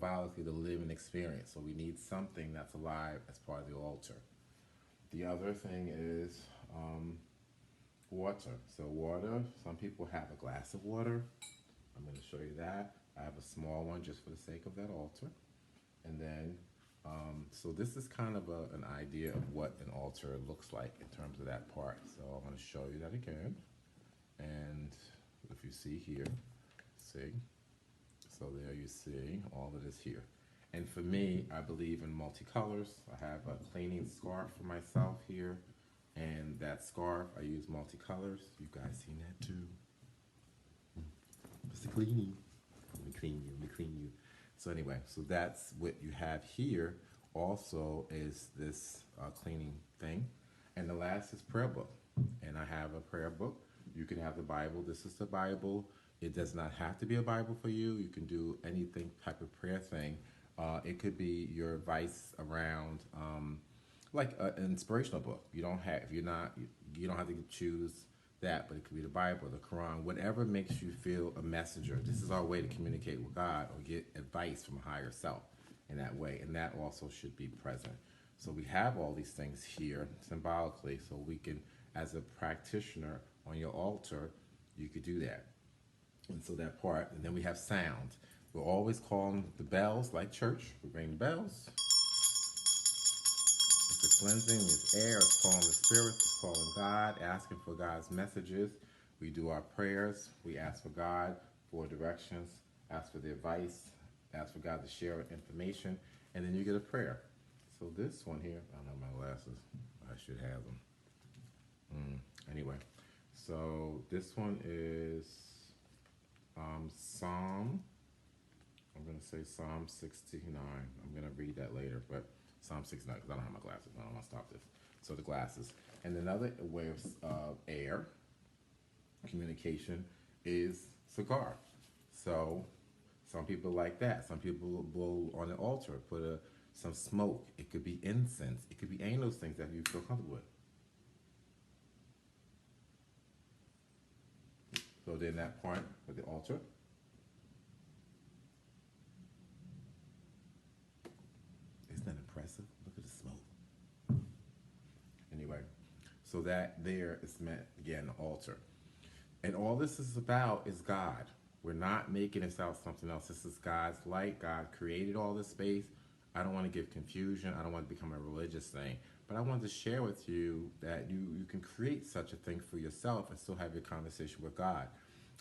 symbolically the living experience. So we need something that's alive as part of the altar. The other thing is water. So water, some people have a glass of water. I'm going to show you that. I have a small one just for the sake of that altar. And then, so this is kind of an idea of what an altar looks like in terms of that part. So I'm going to show you that again. And if you see here, see, so there you see all of this here. And for me, I believe in multicolors. I have a cleaning scarf for myself here. And that scarf, I use multicolors. You guys seen that too? It's the cleaning. Let me clean you, let me clean you. So anyway, so that's what you have here also is this cleaning thing. And the last is prayer book. And I have a prayer book. You can have the Bible. This is the Bible. It does not have to be a Bible for you. You can do anything type of prayer thing. It could be your advice around like an inspirational book. You don't have, if you're not, you don't have to choose that, but it could be the Bible, the Quran, whatever makes you feel a messenger. This is our way to communicate with God or get advice from a higher self in that way, and that also should be present. So we have all these things here symbolically, so we can, as a practitioner on your altar, you could do that. And so that part, and then we have sound. We're always calling the bells like church. We ring the bells. It's a cleansing, it's air, it's calling the spirits, it's calling God, asking for God's messages. We do our prayers, we ask for God for directions, ask for the advice, ask for God to share information, and then you get a prayer. So this one here, I don't have my glasses, I should have them. Anyway, so this one is Psalm, I'm going to say Psalm 69. I'm going to read that later, but Psalm 69, because I don't have my glasses. I don't want to stop this. So the glasses. And another way of air communication is cigar. So some people like that. Some people will blow on the altar, put some smoke. It could be incense. It could be any of those things that you feel comfortable with. So then that part with the altar. Isn't that impressive? Look at the smoke. Anyway, so that there is meant, again, the altar. And all this is about is God. We're not making this out something else. This is God's light. God created all this space. I don't want to give confusion. I don't want to become a religious thing. But I wanted to share with you that you can create such a thing for yourself and still have your conversation with God.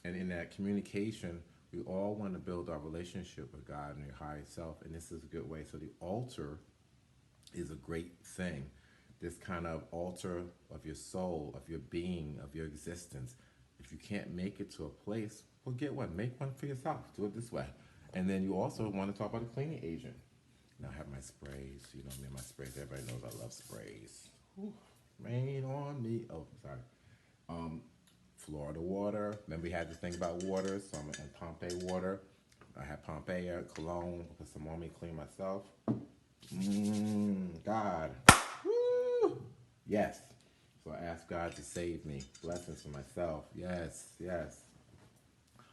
And in that communication, we all want to build our relationship with God and your higher self. And this is a good way. So the altar is a great thing. This kind of altar of your soul, of your being, of your existence. If you can't make it to a place, well, get one. Make one for yourself. Do it this way. And then you also want to talk about a cleaning agent. Now I have my sprays. You know me and my sprays. Everybody knows I love sprays. Whew, rain on me. Oh, sorry. Florida water. Remember we had this thing about water. So I'm in Pompeii water. I have Pompeii cologne. Put some on me, clean myself. God. Woo! Yes. So I ask God to save me. Blessings for myself. Yes, yes.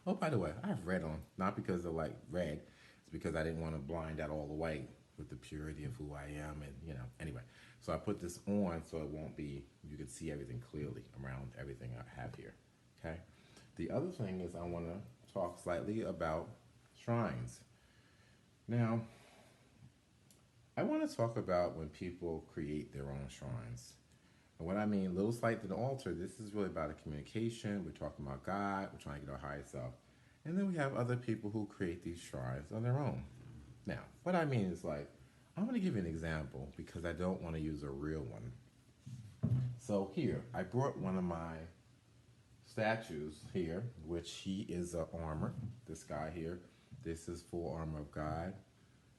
Oh, by the way, I have red on. Not because of like red. It's because I didn't want to blind out all the white with the purity of who I am. And, you know, anyway. So I put this on so it won't be, you can see everything clearly around everything I have here. Okay. The other thing is I want to talk slightly about shrines. Now, I want to talk about when people create their own shrines. And what I mean, little slight to the altar, this is really about a communication. We're talking about God. We're trying to get our higher self. And then we have other people who create these shrines on their own. Now, what I mean is like, I'm going to give you an example because I don't want to use a real one. So here, I brought one of my statues here, which he is an armor. This guy here, this is full armor of God.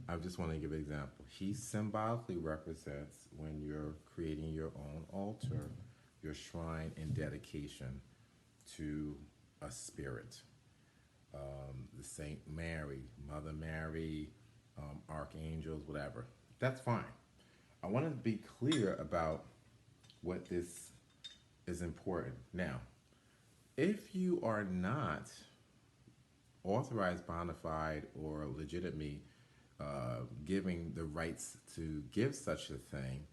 I just want to give an example. He symbolically represents when you're creating your own altar, your shrine and dedication to a spirit. The Saint Mary, Mother Mary, archangels, whatever. That's fine. I want to be clear about what this is important. Now, if you are not authorized, bona fide, or legitimately giving the rights to give such a thing,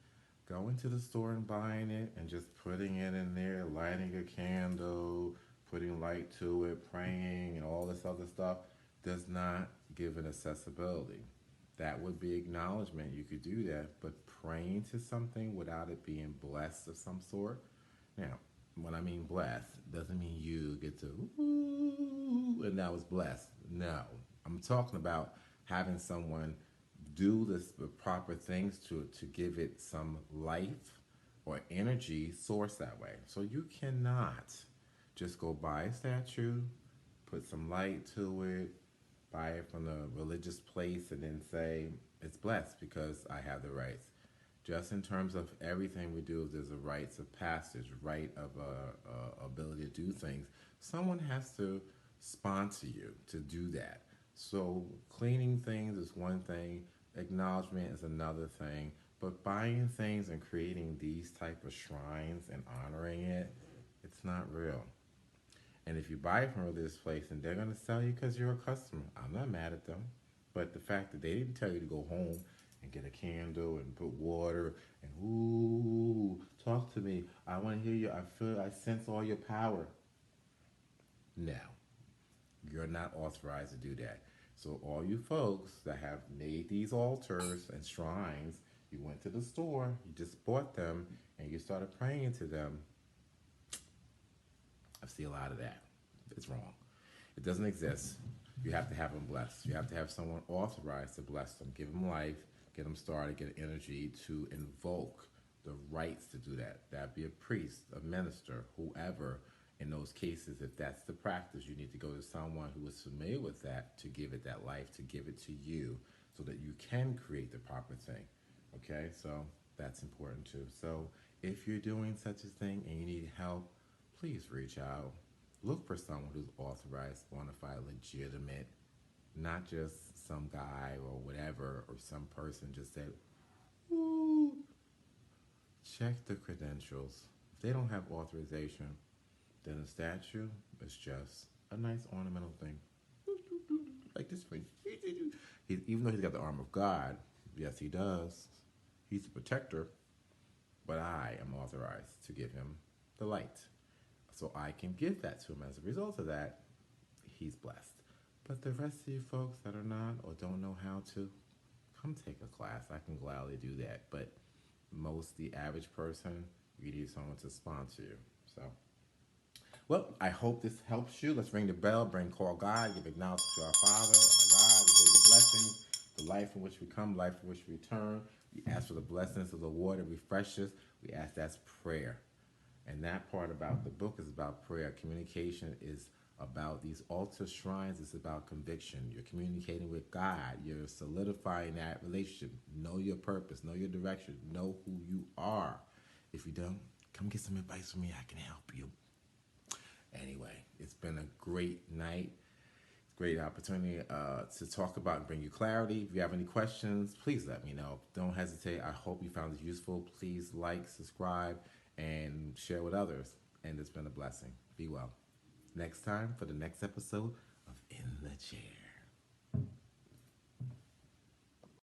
going to the store and buying it and just putting it in there, lighting a candle, putting light to it, praying, and all this other stuff does not give it accessibility. That would be acknowledgement. You could do that, but praying to something without it being blessed of some sort. Now, when I mean blessed, doesn't mean you get to ooh and that was blessed. No, I'm talking about having someone do the proper things to it to give it some life or energy source that way. So you cannot just go buy a statue, put some light to it, buy it from the religious place, and then say it's blessed because I have the rights. Just in terms of everything we do, there's a rites of passage, right of ability to do things. Someone has to sponsor you to do that. So cleaning things is one thing, acknowledgement is another thing, but buying things and creating these type of shrines and honoring it, it's not real. And if you buy it from this place and they're going to sell you because you're a customer, I'm not mad at them. But the fact that they didn't tell you to go home and get a candle and put water and ooh, talk to me. I want to hear you. I feel, I sense all your power. No, you're not authorized to do that. So all you folks that have made these altars and shrines, you went to the store, you just bought them, and you started praying to them. I see a lot of that. It's wrong. It doesn't exist. You have to have them blessed. You have to have someone authorized to bless them, give them life, get them started, get energy to invoke the rights to do that. That'd be a priest, a minister, whoever. In those cases, if that's the practice, you need to go to someone who is familiar with that to give it that life, to give it to you so that you can create the proper thing. Okay, so that's important too. So if you're doing such a thing and you need help, please reach out. Look for someone who's authorized, bona fide, legitimate, not just some guy or whatever, or some person just said, ooh. Check the credentials. If they don't have authorization, then a statue is just a nice ornamental thing. Like this thing. Even though he's got the arm of God, yes, he does. He's the protector, but I am authorized to give him the light. So I can give that to him. As a result of that, he's blessed. But the rest of you folks that are not or don't know how to, come take a class. I can gladly do that. But the average person, you need someone to sponsor you. So, well, I hope this helps you. Let's ring the bell, call God, give acknowledgement to our Father, our God. We give the blessings, the life in which we come, life in which we return. We ask for the blessings of the Lord that refreshes. We ask that's prayer. And that part about the book is about prayer. Communication is about these altar shrines. It's about conviction. You're communicating with God. You're solidifying that relationship. Know your purpose. Know your direction. Know who you are. If you don't, come get some advice from me. I can help you. Anyway, it's been a great night. Great opportunity to talk about and bring you clarity. If you have any questions, please let me know. Don't hesitate. I hope you found this useful. Please like, subscribe, and share with others. And it's been a blessing. Be well. Next time for the next episode of In the Chair.